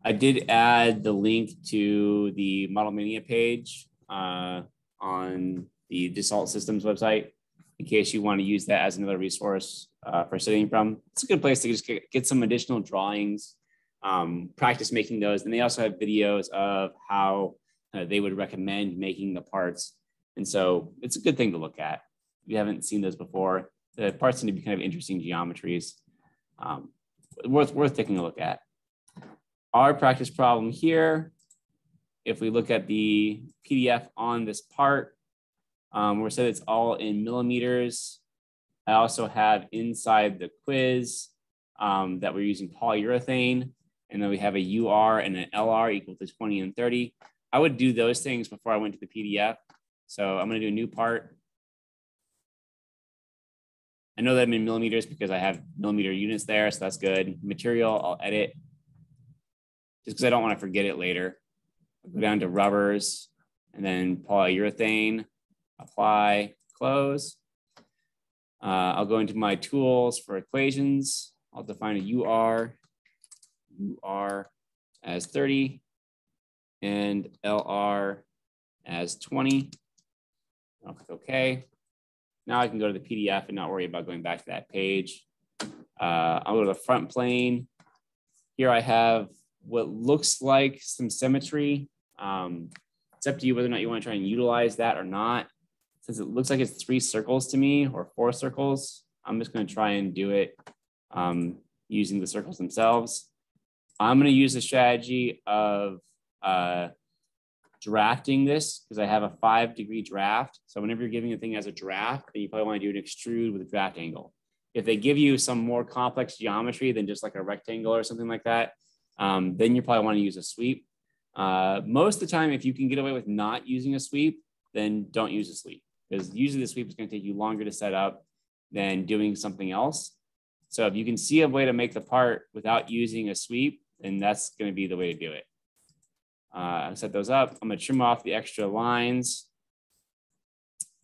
I did add the link to the Model Mania page on the Dassault Systems website in case you want to use that as another resource for studying from. It's a good place to just get some additional drawings, practice making those. And they also have videos of how they would recommend making the parts. And so it's a good thing to look at. If you haven't seen those before, the parts seem to be kind of interesting geometries. Worth taking a look at. Our practice problem here, if we look at the PDF on this part, we're said it's all in millimeters. I also have inside the quiz that we're using polyurethane, and then we have a UR and an LR equal to 20 and 30. I would do those things before I went to the PDF. So I'm going to do a new part. I know that I'm in millimeters because I have millimeter units there, so that's good. Material, I'll edit just because I don't want to forget it later. I'll go down to rubbers and then polyurethane, apply, close. I'll go into my tools for equations. I'll define a UR as 30 and LR as 20. I'll click OK. Now I can go to the PDF and not worry about going back to that page. I'll go to the front plane. Here I have what looks like some symmetry. It's up to you whether or not you want to try and utilize that or not. Since it looks like it's 3 circles to me or 4 circles, I'm just going to try and do it using the circles themselves. I'm going to use the strategy of drafting this because I have a 5-degree draft. So whenever you're giving a thing as a draft, then you probably want to do an extrude with a draft angle. If they give you some more complex geometry than just like a rectangle or something like that, then you probably want to use a sweep. Most of the time, if you can get away with not using a sweep, then don't use a sweep because usually the sweep is going to take you longer to set up than doing something else. So if you can see a way to make the part without using a sweep, then that's going to be the way to do it. I'll set those up. I'm going to trim off the extra lines.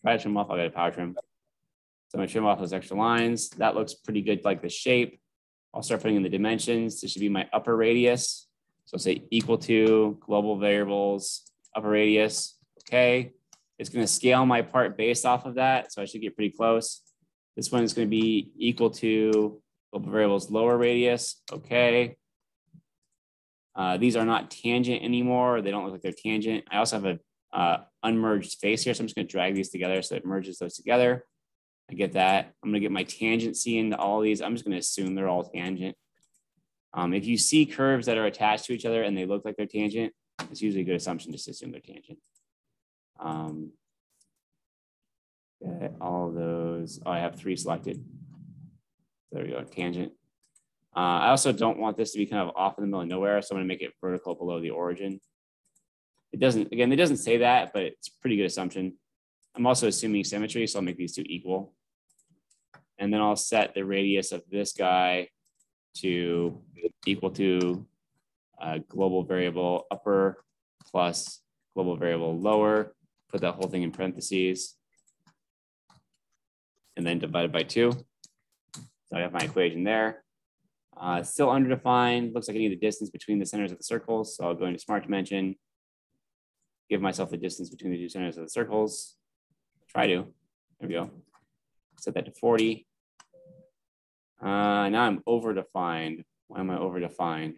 Try to trim off, I'll get a power trim. So I'm going to trim off those extra lines. That looks pretty good, like the shape. I'll start putting in the dimensions. This should be my upper radius. So I'll say equal to global variables, upper radius. Okay. It's going to scale my part based off of that. So I should get pretty close. This one is going to be equal to global variables, lower radius. Okay. These are not tangent anymore. They don't look like they're tangent. I also have a unmerged face here. So I'm just going to drag these together so it merges those together. I get that. I'm going to get my tangent C into all of these. I'm just going to assume they're all tangent. If you see curves that are attached to each other and they look like they're tangent, it's usually a good assumption just to assume they're tangent. All of those. Oh, I have 3 selected. There we go, tangent. I also don't want this to be kind of off in the middle of nowhere, so I'm going to make it vertical below the origin. It doesn't say that, but it's a pretty good assumption. I'm also assuming symmetry, so I'll make these 2 equal. And then I'll set the radius of this guy to equal to global variable upper plus global variable lower. Put that whole thing in parentheses. And then divided by 2. So I have my equation there. Still underdefined. Looks like I need the distance between the centers of the circles. So I'll go into smart dimension, give myself the distance between the 2 centers of the circles. Try to. There we go. Set that to 40. Now I'm overdefined. Why am I overdefined?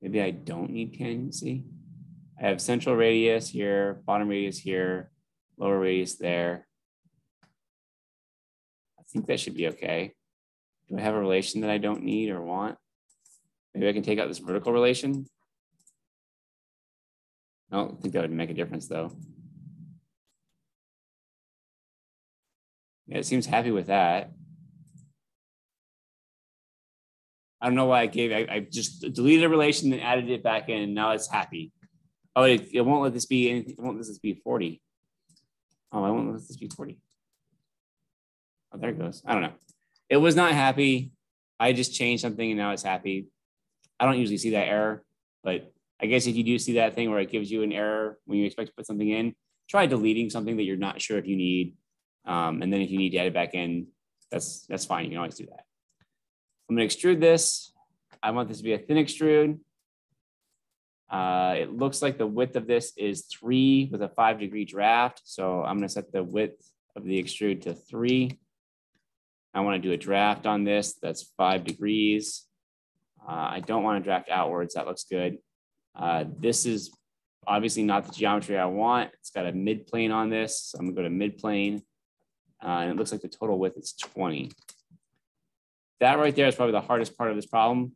Maybe I don't need tangency. I have central radius here, bottom radius here, lower radius there. I think that should be okay. Do I have a relation that I don't need or want? Maybe I can take out this vertical relation. I don't think that would make a difference though. Yeah, it seems happy with that. I don't know why I just deleted a relation and added it back in. Now it's happy. Oh, it won't let this be anything. It won't let this be 40. Oh, I won't let this be 40. Oh, there it goes. I don't know. It was not happy. I just changed something and now it's happy. I don't usually see that error, but I guess if you do see that thing where it gives you an error when you expect to put something in, try deleting something that you're not sure if you need. And then if you need to add it back in, that's fine. You can always do that. I'm going to extrude this. I want this to be a thin extrude. It looks like the width of this is 3 with a 5-degree draft. So I'm going to set the width of the extrude to 3. I want to do a draft on this. That's 5 degrees. I don't want to draft outwards. That looks good. This is obviously not the geometry I want. It's got a mid plane on this. So I'm going to go to mid plane. And it looks like the total width is 20. That right there is probably the hardest part of this problem,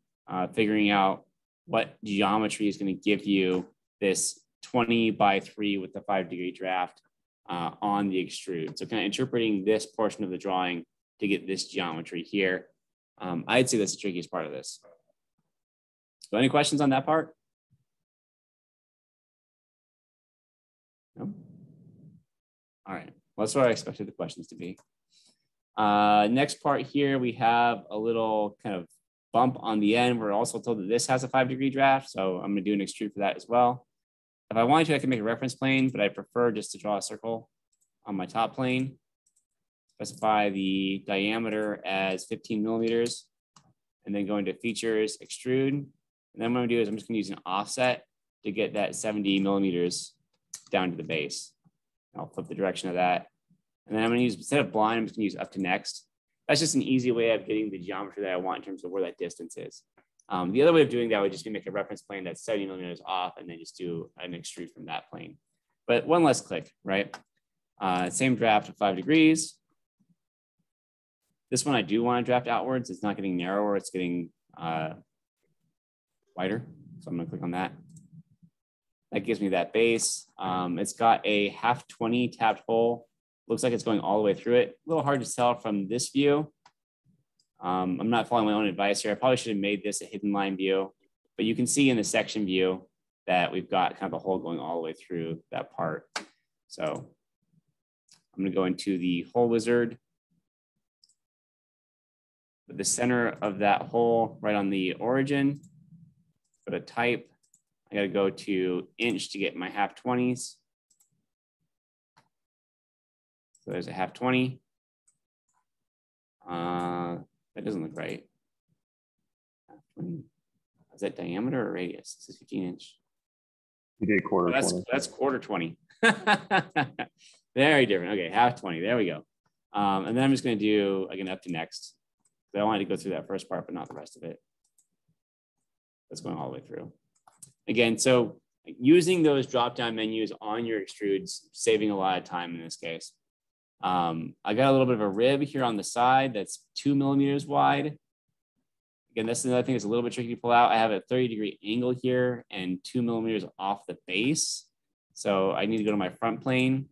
figuring out what geometry is going to give you this 20 by 3 with the 5-degree draft on the extrude. So kind of interpreting this portion of the drawing to get this geometry here. I'd say that's the trickiest part of this. So any questions on that part? No? All right, well, that's what I expected the questions to be. Next part here, we have a little kind of bump on the end. We're also told that this has a 5-degree draft, so I'm gonna do an extrude for that as well. If I wanted to, I can make a reference plane, but I prefer just to draw a circle on my top plane. Specify the diameter as 15 millimeters, and then go into features, extrude. And then what I'm gonna do is I'm just gonna use an offset to get that 70 millimeters down to the base. I'll flip the direction of that. And then I'm gonna use, instead of blind, I'm just gonna use up to next. That's just an easy way of getting the geometry that I want in terms of where that distance is. The other way of doing that would just be make a reference plane that's 70 millimeters off and then just do an extrude from that plane. But one less click, right? Same draft of 5 degrees. This one I do want to draft outwards. It's not getting narrower, it's getting wider. So I'm gonna click on that. That gives me that base. It's got a 1/2-20 tapped hole. Looks like it's going all the way through it. A little hard to tell from this view. I'm not following my own advice here. I probably should have made this a hidden line view, but you can see in the section view that we've got kind of a hole going all the way through that part. So I'm gonna go into the hole wizard. With the center of that hole right on the origin, go to type. I gotta go to inch to get my 1/2-20s. So there's a 1/2-20. That doesn't look right. 1/2-20. Is that diameter or radius? This is 15 inch. You did quarter 20. That's quarter 20. Very different. Okay, 1/2-20. There we go. And then I'm just going to do again up to next. I wanted to go through that first part, but not the rest of it. That's going all the way through. Again, so using those drop-down menus on your extrudes, saving a lot of time in this case. I got a little bit of a rib here on the side that's 2 millimeters wide. Again, that's another thing that's a little bit tricky to pull out. I have a 30-degree angle here and 2 millimeters off the base. So I need to go to my front plane,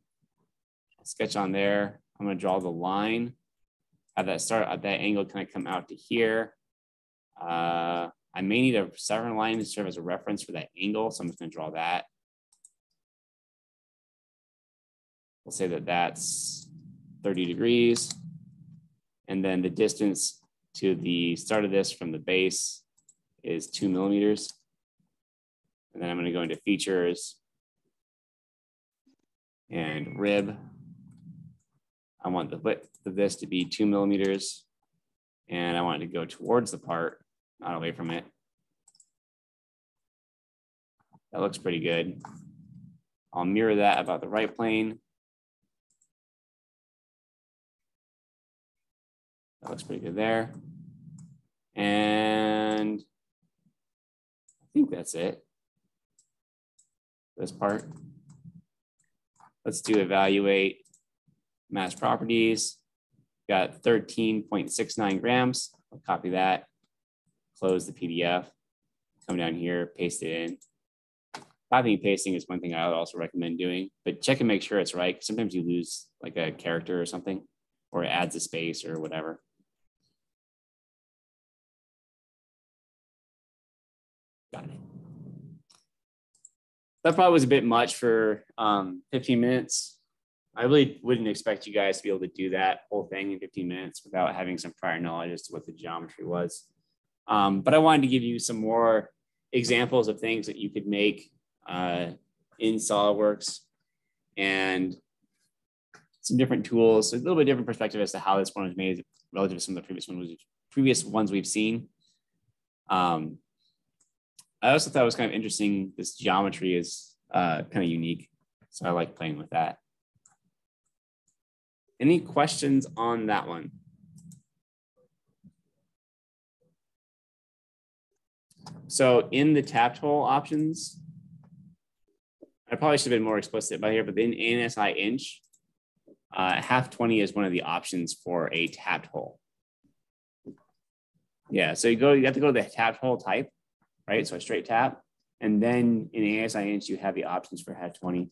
sketch on there. I'm going to draw the line, have that start at that angle kind of come out to here. I may need a center line to serve as a reference for that angle. So I'm just going to draw that. We'll say that that's 30 degrees. And then the distance to the start of this from the base is 2 millimeters. And then I'm going to go into features and rib. I want the width of this to be 2 millimeters. And I want it to go towards the part, not away from it. That looks pretty good. I'll mirror that about the right plane. That looks pretty good there. And I think that's it. This part. Let's do evaluate mass properties. Got 13.69 grams. I'll copy that, close the PDF, come down here, paste it in. Copying and pasting is one thing I would also recommend doing, but check and make sure it's right. Sometimes you lose like a character or something, or it adds a space or whatever. Got it. That probably was a bit much for 15 minutes. I really wouldn't expect you guys to be able to do that whole thing in 15 minutes without having some prior knowledge as to what the geometry was. But I wanted to give you some more examples of things that you could make in SOLIDWORKS and some different tools, so a little bit different perspective as to how this one was made relative to some of the previous ones previous ones we've seen. I also thought it was kind of interesting. This geometry is kind of unique. So I like playing with that. Any questions on that one? So in the tapped hole options, I probably should have been more explicit about here, but in ANSI inch, half 20 is one of the options for a tapped hole. Yeah, so you have to go to the tapped hole type, right? So a straight tap. And then in ANSI inch, you have the options for half 20.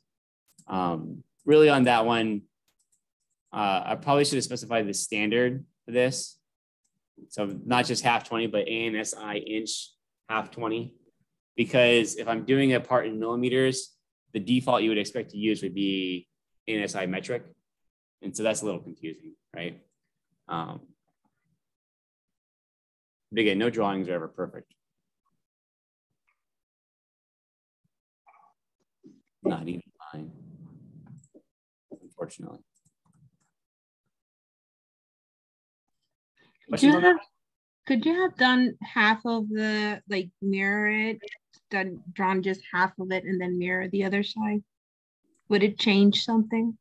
Really on that one, I probably should have specified the standard for this. So not just half 20, but ANSI inch half 20. Because if I'm doing a part in millimeters, the default you would expect to use would be ANSI metric. And so that's a little confusing, right? But again, no drawings are ever perfect. Not even mine, unfortunately. Could you have done half of the, like mirror it, drawn just half of it and then mirror the other side? Would it change something?